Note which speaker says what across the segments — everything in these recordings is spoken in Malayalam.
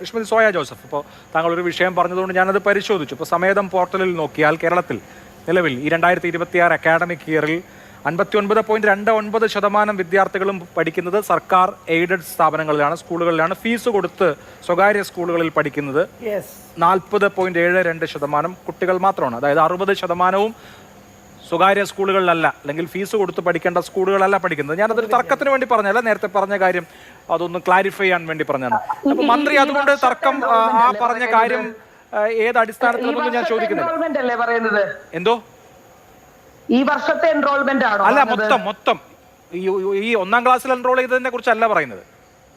Speaker 1: ശ്രീമതി സോയ ജോസഫ്, ഇപ്പോൾ താങ്കൾ ഒരു വിഷയം പറഞ്ഞതുകൊണ്ട് ഞാനത് പരിശോധിച്ചു. ഇപ്പോൾ സമേതം പോർട്ടലിൽ നോക്കിയാൽ കേരളത്തിൽ നിലവിൽ ഈ 2026 അക്കാഡമിക് ഇയറിൽ 59.29% വിദ്യാർത്ഥികളും പഠിക്കുന്നത് സർക്കാർ എയ്ഡഡ് സ്ഥാപനങ്ങളിലാണ്, സ്കൂളുകളിലാണ്. ഫീസ് കൊടുത്ത് സ്വകാര്യ സ്കൂളുകളിൽ പഠിക്കുന്നത് 40.72% കുട്ടികൾ മാത്രമാണ്. അതായത് 60% സ്വകാര്യ സ്കൂളുകളിലല്ല, അല്ലെങ്കിൽ ഫീസ് കൊടുത്ത് പഠിക്കേണ്ട സ്കൂളുകളല്ല പഠിക്കുന്നത്. ഞാനതൊരു തർക്കത്തിന് വേണ്ടി പറഞ്ഞല്ല, നേരത്തെ പറഞ്ഞ കാര്യം അതൊന്ന് ക്ലാരിഫൈ ചെയ്യാൻ വേണ്ടി പറഞ്ഞതാണ്. അപ്പൊ മന്ത്രി അതുകൊണ്ട് തർക്കം ആ പറഞ്ഞ കാര്യം ഏത് അടിസ്ഥാനത്തിലൊന്നും ഞാൻ ചോദിക്കുന്നില്ല. എന്തോ
Speaker 2: ഈ വർഷത്തെ എൻറോൾമെന്റ് ആണോ?
Speaker 1: അല്ല, മൊത്തം ഈ 1ാം ക്ലാസ്സിൽ എൻറോൾ ചെയ്തതിനെ കുറിച്ചല്ല പറയുന്നത്.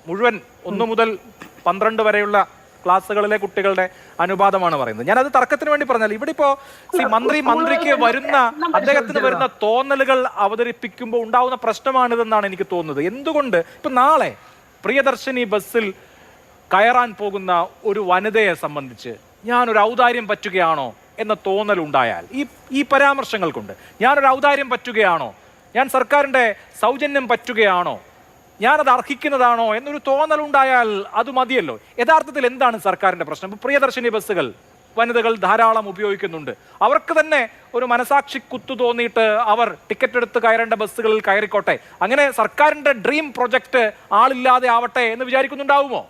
Speaker 1: മുഴുവൻ 1 മുതൽ 12 വരെയുള്ള ക്ലാസ്സുകളിലെ കുട്ടികളുടെ അനുപാതമാണ് പറയുന്നത്. ഞാനത് തർക്കത്തിന് വേണ്ടി പറഞ്ഞാൽ ഇവിടെ ഇപ്പോ മന്ത്രിക്ക് വരുന്ന അദ്ദേഹത്തിന് വരുന്ന തോന്നലുകൾ അവതരിപ്പിക്കുമ്പോൾ ഉണ്ടാവുന്ന പ്രശ്നമാണിതെന്നാണ് എനിക്ക് തോന്നുന്നത്. എന്തുകൊണ്ട് ഇപ്പൊ നാളെ പ്രിയദർശിനി ബസ്സിൽ കയറാൻ പോകുന്ന ഒരു വനിതയെ സംബന്ധിച്ച് ഞാനൊരു ഔദാര്യം പറ്റുകയാണോ എന്ന തോന്നലുണ്ടായാൽ, ഈ പരാമർശങ്ങൾ കൊണ്ട് ഞാനൊരു ഔദാര്യം പറ്റുകയാണോ, ഞാൻ സർക്കാരിൻ്റെ സൗജന്യം പറ്റുകയാണോ, ഞാനത് അർഹിക്കുന്നതാണോ എന്നൊരു തോന്നലുണ്ടായാൽ അത് മതിയല്ലോ. യഥാർത്ഥത്തിൽ എന്താണ് സർക്കാരിൻ്റെ പ്രശ്നം? ഇപ്പോൾ പ്രിയദർശിനി ബസ്സുകൾ വനിതകൾ ധാരാളം ഉപയോഗിക്കുന്നുണ്ട്. അവർക്ക് തന്നെ ഒരു മനസാക്ഷി കുത്തു തോന്നിയിട്ട് അവർ ടിക്കറ്റ് എടുത്ത് കയറേണ്ട ബസ്സുകളിൽ കയറിക്കോട്ടെ. അങ്ങനെ സർക്കാരിൻ്റെ ഡ്രീം പ്രൊജക്ട് ആളില്ലാതെ ആവട്ടെ എന്ന് വിചാരിക്കുന്നുണ്ടാവുമോ?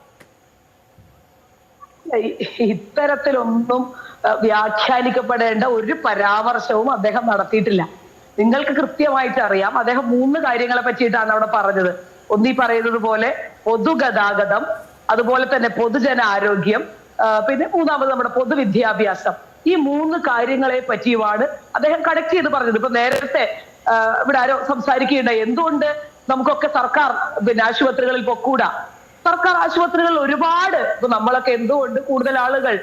Speaker 2: ഇത്തരത്തിലൊന്നും വ്യാഖ്യാനിക്കപ്പെടേണ്ട ഒരു പരാമർശവും അദ്ദേഹം നടത്തിയിട്ടില്ല. നിങ്ങൾക്ക് കൃത്യമായിട്ട് അറിയാം, അദ്ദേഹം 3 കാര്യങ്ങളെ പറ്റിയിട്ടാണ് അവിടെ പറഞ്ഞത്. ഒന്നീ പറയുന്നത് പോലെ പൊതുഗതാഗതം, അതുപോലെ തന്നെ പൊതുജനാരോഗ്യം, പിന്നെ 3ാമത് നമ്മുടെ പൊതുവിദ്യാഭ്യാസം. ഈ 3 കാര്യങ്ങളെ പറ്റിയുമാണ് അദ്ദേഹം കണക്ട് ചെയ്ത് പറഞ്ഞത്. ഇപ്പൊ നേരത്തെ ഇവിടെ ആരോ സംസാരിക്കുകയുണ്ടായി, എന്തുകൊണ്ട് നമുക്കൊക്കെ സർക്കാർ ആശുപത്രികളിൽ പൊക്കൂടാ? സർക്കാർ ആശുപത്രികളിൽ ഒരുപാട്, ഇപ്പൊ നമ്മളൊക്കെ എന്തുകൊണ്ട് കൂടുതൽ ആളുകൾ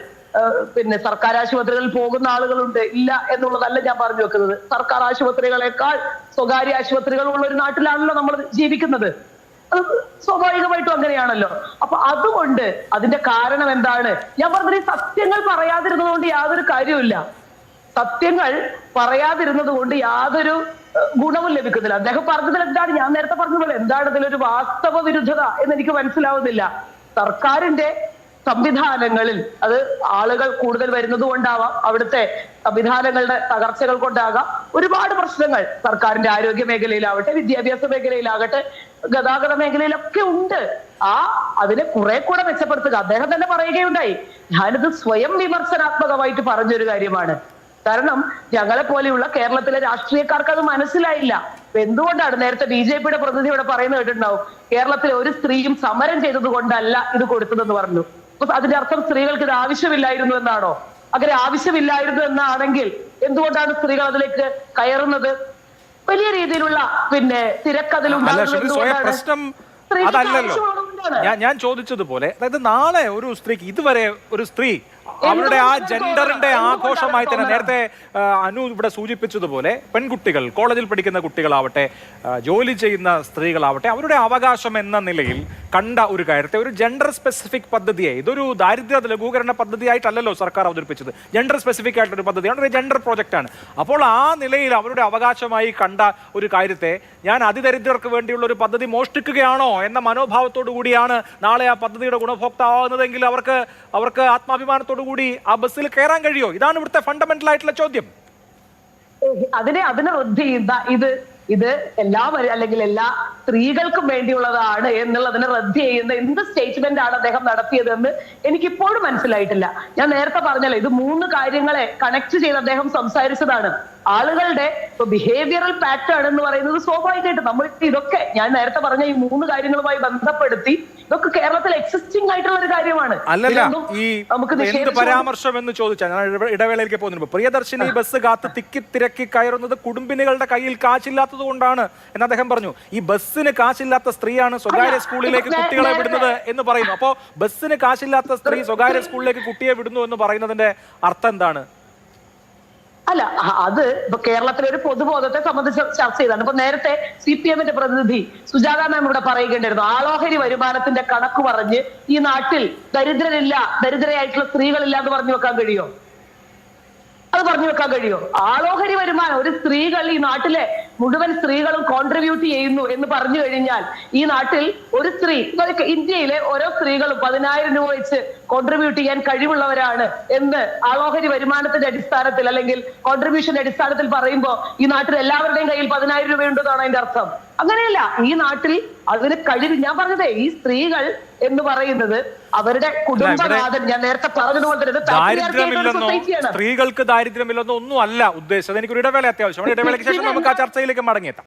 Speaker 2: സർക്കാർ ആശുപത്രികളിൽ പോകുന്ന ആളുകളുണ്ട് ഇല്ല എന്നുള്ളതല്ല ഞാൻ പറഞ്ഞു വെക്കുന്നത്. സർക്കാർ ആശുപത്രികളെക്കാൾ സ്വകാര്യ ആശുപത്രികൾ ഉള്ള ഒരു നാട്ടിലാണല്ലോ നമ്മൾ ജീവിക്കുന്നത്. അത് സ്വാഭാവികമായിട്ടും അങ്ങനെയാണല്ലോ. അപ്പൊ അതുകൊണ്ട് അതിന്റെ കാരണം എന്താണ്? ഞാൻ പറഞ്ഞത് സത്യങ്ങൾ പറയാതിരുന്നത് കൊണ്ട് യാതൊരു കാര്യമില്ല. സത്യങ്ങൾ പറയാതിരുന്നത് കൊണ്ട് യാതൊരു ഗുണവും ലഭിക്കുന്നില്ല. അദ്ദേഹം പറഞ്ഞതിൽ എന്താണ്, ഞാൻ നേരത്തെ പറഞ്ഞതുപോലെ എന്താണ് ഇതിലൊരു വാസ്തവ വിരുദ്ധത എന്ന് എനിക്ക് മനസ്സിലാവുന്നില്ല. സർക്കാരിന്റെ സംവിധാനങ്ങളിൽ അത് ആളുകൾ കൂടുതൽ വരുന്നത് കൊണ്ടാവാം, അവിടുത്തെ സംവിധാനങ്ങളുടെ തകർച്ചകൾ കൊണ്ടാകാം, ഒരുപാട് പ്രശ്നങ്ങൾ സർക്കാരിന്റെ ആരോഗ്യ മേഖലയിലാവട്ടെ, വിദ്യാഭ്യാസ മേഖലയിലാകട്ടെ, ഗതാഗത മേഖലയിലൊക്കെ ഉണ്ട്. അതിനെ കുറെ കൂടെ മെച്ചപ്പെടുത്തുക. അദ്ദേഹം തന്നെ പറയുകയുണ്ടായി, ഞാനിത് സ്വയം വിമർശനാത്മകമായിട്ട് പറഞ്ഞൊരു കാര്യമാണ്. കാരണം ഞങ്ങളെ പോലെയുള്ള കേരളത്തിലെ രാഷ്ട്രീയക്കാർക്ക് അത് മനസ്സിലായില്ല. എന്തുകൊണ്ടാണ് നേരത്തെ BJP-യുടെ പ്രതിനിധി ഇവിടെ പറയുന്നത് കേട്ടിട്ടുണ്ടാവും, കേരളത്തിലെ ഒരു സ്ത്രീയും സമരം ചെയ്തത് കൊണ്ടല്ല ഇത് കൊടുത്തതെന്ന് പറഞ്ഞു. അപ്പൊ അതിന്റെ അർത്ഥം സ്ത്രീകൾക്ക് ഇത് ആവശ്യമില്ലായിരുന്നു എന്നാണോ? അങ്ങനെ ആവശ്യമില്ലായിരുന്നു എന്നാണെങ്കിൽ എന്തുകൊണ്ടാണ് സ്ത്രീകൾ അതിലേക്ക് കയറുന്നത്? വലിയ രീതിയിലുള്ള
Speaker 1: അതല്ലല്ലോ ഞാൻ ചോദിച്ചതുപോലെ. അതായത് നാളെ ഒരു സ്ത്രീക്ക്, ഇതുവരെ ഒരു സ്ത്രീ അവരുടെ ആ ജെൻഡറിന്റെ ആഘോഷമായി തന്നെ നേരത്തെ അനു ഇവിടെ സൂചിപ്പിച്ചതുപോലെ പെൺകുട്ടികൾ, കോളേജിൽ പഠിക്കുന്ന കുട്ടികളാവട്ടെ, ജോലി ചെയ്യുന്ന സ്ത്രീകളാവട്ടെ, അവരുടെ അവകാശം എന്ന നിലയിൽ കണ്ട ഒരു കാര്യത്തെ ഒരു ജെൻഡർ സ്പെസിഫിക് പദ്ധതിയെ, ഇതൊരു ദാരിദ്ര്യ ലഘൂകരണ പദ്ധതിയായിട്ടല്ലല്ലോ സർക്കാർ അവതരിപ്പിച്ചത്, ജെൻഡർ സ്പെസിഫിക് ആയിട്ടൊരു പദ്ധതിയാണ്, ഒരു ജെൻഡർ പ്രോജക്റ്റാണ്. അപ്പോൾ ആ നിലയിൽ അവരുടെ അവകാശമായി കണ്ട ഒരു കാര്യത്തെ ഞാൻ അതിദരിദ്രർക്ക് വേണ്ടിയുള്ള ഒരു പദ്ധതി മോഷ്ടിക്കുകയാണോ എന്ന മനോഭാവത്തോടു കൂടിയാണ് നാളെ ആ പദ്ധതിയുടെ ഗുണഭോക്താവുന്നതെങ്കിൽ അവർക്ക് ആത്മാഭിമാനത്തോടു കൂടി ആ ബസ്സിൽ കയറാൻ കഴിയോ? ഇതാണ് ഇവിടുത്തെ ഫണ്ടമെന്റൽ ആയിട്ടുള്ള ചോദ്യം.
Speaker 2: അതിനെ റദ്ദ് ചെയ്യുന്ന ഇത് എല്ലാവരും അല്ലെങ്കിൽ എല്ലാ സ്ത്രീകൾക്കും വേണ്ടിയുള്ളതാണ് എന്നുള്ളതിനെ റദ്ദ് ചെയ്യുന്ന എന്ത് സ്റ്റേറ്റ്മെന്റ് ആണ് അദ്ദേഹം നടത്തിയതെന്ന് എനിക്കിപ്പോഴും മനസ്സിലായിട്ടില്ല. ഞാൻ നേരത്തെ പറഞ്ഞല്ലോ, ഇത് 3 കാര്യങ്ങളെ കണക്ട് ചെയ്ത് അദ്ദേഹം സംസാരിച്ചതാണ്. ആളുകളുടെ ബിഹേവിയറൽ പാറ്റേൺ എന്ന് പറയുന്നത് സ്വാഭാവികമായിട്ട് നമ്മൾ ഇതൊക്കെ ഞാൻ നേരത്തെ പറഞ്ഞ ഈ 3 കാര്യങ്ങളുമായി ബന്ധപ്പെടുത്തി ഇതൊക്കെ കേരളത്തിൽ എക്സിസ്റ്റിംഗ് ആയിട്ടുള്ള ഒരു കാര്യമാണ്.
Speaker 1: അല്ലല്ല, ഈ എന്ത് പരാമർശം എന്ന് ചോദിച്ചാൽ ഞാൻ ഇടവേളയിലേക്ക് പോകുന്നു. പ്രിയദർശിനി ബസ് കാത്ത് തിരക്കി കയറുന്നത് കുടുംബിനികളുടെ കയ്യിൽ കാശില്ലാത്തത് കൊണ്ടാണ് എന്ന് അദ്ദേഹം പറഞ്ഞു. ഈ ബസ്സിന് കാശില്ലാത്ത സ്ത്രീയാണ് സ്വകാര്യ സ്കൂളിലേക്ക് കുട്ടികളെ വിടുന്നത് എന്ന് പറയുന്നു. അപ്പോ ബസ്സിന് കാശില്ലാത്ത സ്ത്രീ സ്വകാര്യ സ്കൂളിലേക്ക് കുട്ടിയെ വിടുന്നു എന്ന് പറയുന്നതിന്റെ അർത്ഥം എന്താണ്?
Speaker 2: അല്ല, അത് ഇപ്പൊ കേരളത്തിലെ ഒരു പൊതുബോധത്തെ സംബന്ധിച്ച് ചർച്ച ചെയ്താണ്. ഇപ്പൊ നേരത്തെ CPM-ന്റെ പ്രതിനിധി സുജാത മാം ഇവിടെ പറയുകയുണ്ടായിരുന്നു, ആളോഹരി വരുമാനത്തിന്റെ കണക്ക് പറഞ്ഞ് ഈ നാട്ടിൽ ദരിദ്രയായിട്ടുള്ള സ്ത്രീകളില്ല എന്ന് പറഞ്ഞു വെക്കാൻ കഴിയോ? അത് പറഞ്ഞു വെക്കാൻ കഴിയോ? ആളോഹരി വരുമാനം, ഒരു സ്ത്രീകൾ ഈ നാട്ടിലെ മുഴുവൻ സ്ത്രീകളും കോൺട്രിബ്യൂട്ട് ചെയ്യുന്നു എന്ന് പറഞ്ഞു കഴിഞ്ഞാൽ ഈ നാട്ടിൽ ഒരു സ്ത്രീ, ഇന്ത്യയിലെ ഓരോ സ്ത്രീകളും 10,000 രൂപ വെച്ച് കോൺട്രിബ്യൂട്ട് ചെയ്യാൻ കഴിവുള്ളവരാണ് എന്ന് ആളോഹരി വരുമാനത്തിന്റെ അടിസ്ഥാനത്തിൽ അല്ലെങ്കിൽ കോൺട്രിബ്യൂഷന്റെ അടിസ്ഥാനത്തിൽ പറയുമ്പോൾ ഈ നാട്ടിൽ എല്ലാവരുടെയും കയ്യിൽ 10,000 രൂപയുണ്ടെന്നാണ് അതിന്റെ അർത്ഥം. അങ്ങനെയല്ല. ഈ നാട്ടിൽ അതിന് കഴിവ്, ഞാൻ പറഞ്ഞതേ, ഈ സ്ത്രീകൾ എന്ന് പറയുന്നത് അവരുടെ കുടുംബനാഥൻ, ഞാൻ നേരത്തെ പറഞ്ഞതുപോലെ തന്നെ
Speaker 1: ദാരിദ്ര്യമില്ലെന്നോ സ്ത്രീകൾക്ക് ദാരിദ്ര്യമില്ലെന്നോ ഒന്നും അല്ല ഉദ്ദേശിച്ചത്. എനിക്കൊരു ഇടവേള അത്യാവശ്യമാണ്. ഇടവേളയ്ക്ക് ശേഷം നമുക്ക് ആ ചർച്ചയിലേക്ക് മടങ്ങിയെത്താം.